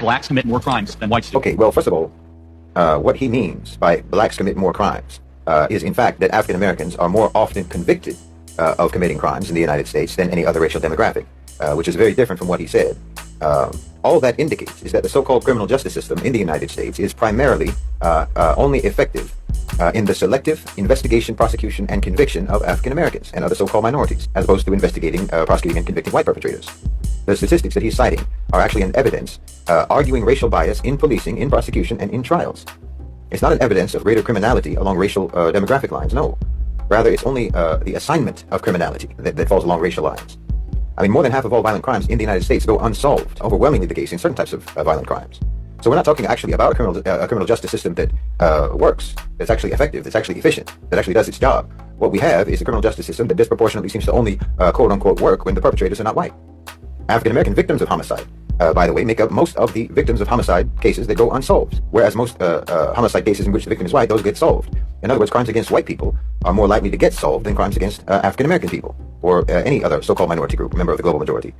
blacks commit more crimes than whites do. Okay, well, first of all, what he means by blacks commit more crimes is, in fact, that African Americans are more often convicted of committing crimes in the United States than any other racial demographic, which is very different from what he said. All that indicates is that the so-called criminal justice system in the United States is primarily only effective in the selective investigation, prosecution, and conviction of African Americans and other so-called minorities, as opposed to investigating, prosecuting, and convicting white perpetrators. The statistics that he's citing are actually an evidence arguing racial bias in policing, in prosecution, and in trials. It's not an evidence of greater criminality along racial demographic lines, no. Rather, it's only the assignment of criminality that falls along racial lines. I mean, more than half of all violent crimes in the United States go unsolved, overwhelmingly the case in certain types of violent crimes. So we're not talking actually about a criminal justice system that works, that's actually effective, that's actually efficient, that actually does its job. What we have is a criminal justice system that disproportionately seems to only quote-unquote work when the perpetrators are not white. African-American victims of homicide, by the way, make up most of the victims of homicide cases that go unsolved, whereas most homicide cases in which the victim is white, those get solved. In other words, crimes against white people are more likely to get solved than crimes against African-American people, or any other so-called minority group, member of the global majority.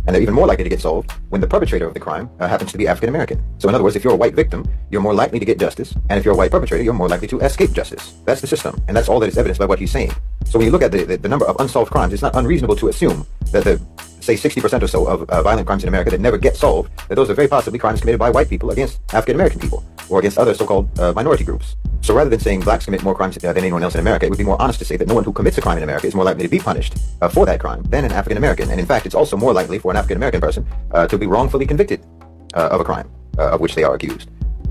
And they're even more likely to get solved when the perpetrator of the crime happens to be African-American. So in other words, if you're a white victim, you're more likely to get justice, and if you're a white perpetrator, you're more likely to escape justice. That's the system, and that's all that is evidenced by what he's saying. So when you look at the number of unsolved crimes, it's not unreasonable to assume that the, say, 60% or so of violent crimes in America that never get solved, that those are very possibly crimes committed by white people against African-American people, or against other so-called minority groups. So rather than saying blacks commit more crimes than anyone else in America, it would be more honest to say that no one who commits a crime in America is more likely to be punished for that crime than an African-American. And in fact, it's also more likely for an African-American person to be wrongfully convicted of a crime of which they are accused.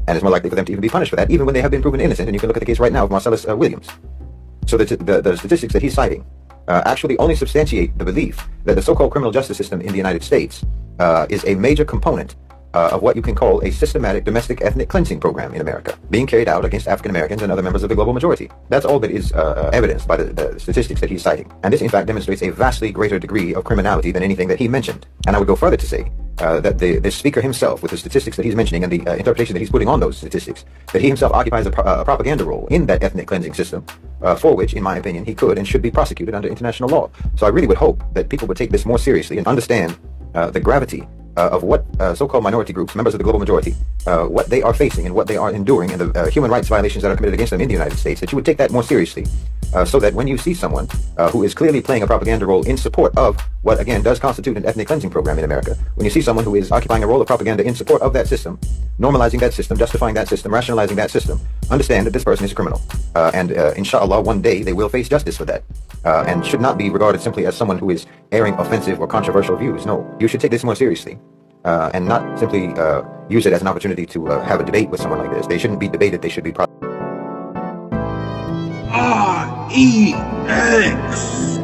And it's more likely for them to even be punished for that, even when they have been proven innocent. And you can look at the case right now of Marcellus Williams. So the statistics that he's citing actually only substantiate the belief that the so-called criminal justice system in the United States is a major component of what you can call a systematic domestic ethnic cleansing program in America, being carried out against African Americans and other members of the global majority. That's all that is evidenced by the statistics that he's citing. And this, in fact, demonstrates a vastly greater degree of criminality than anything that he mentioned. And I would go further to say that the speaker himself, with the statistics that he's mentioning and the interpretation that he's putting on those statistics, that he himself occupies a propaganda role in that ethnic cleansing system, for which, in my opinion, he could and should be prosecuted under international law. So I really would hope that people would take this more seriously and understand the gravity of what so-called minority groups, members of the global majority, what they are facing and what they are enduring, and the human rights violations that are committed against them in the United States, that you would take that more seriously, so that when you see someone who is clearly playing a propaganda role in support of what, again, does constitute an ethnic cleansing program in America, when you see someone who is occupying a role of propaganda in support of that system, normalizing that system, justifying that system, rationalizing that system, understand that this person is a criminal. And inshallah, one day they will face justice for that, and should not be regarded simply as someone who is airing offensive or controversial views. No, you should take this more seriously. And not simply use it as an opportunity to have a debate with someone like this. They shouldn't be debated, they should be REX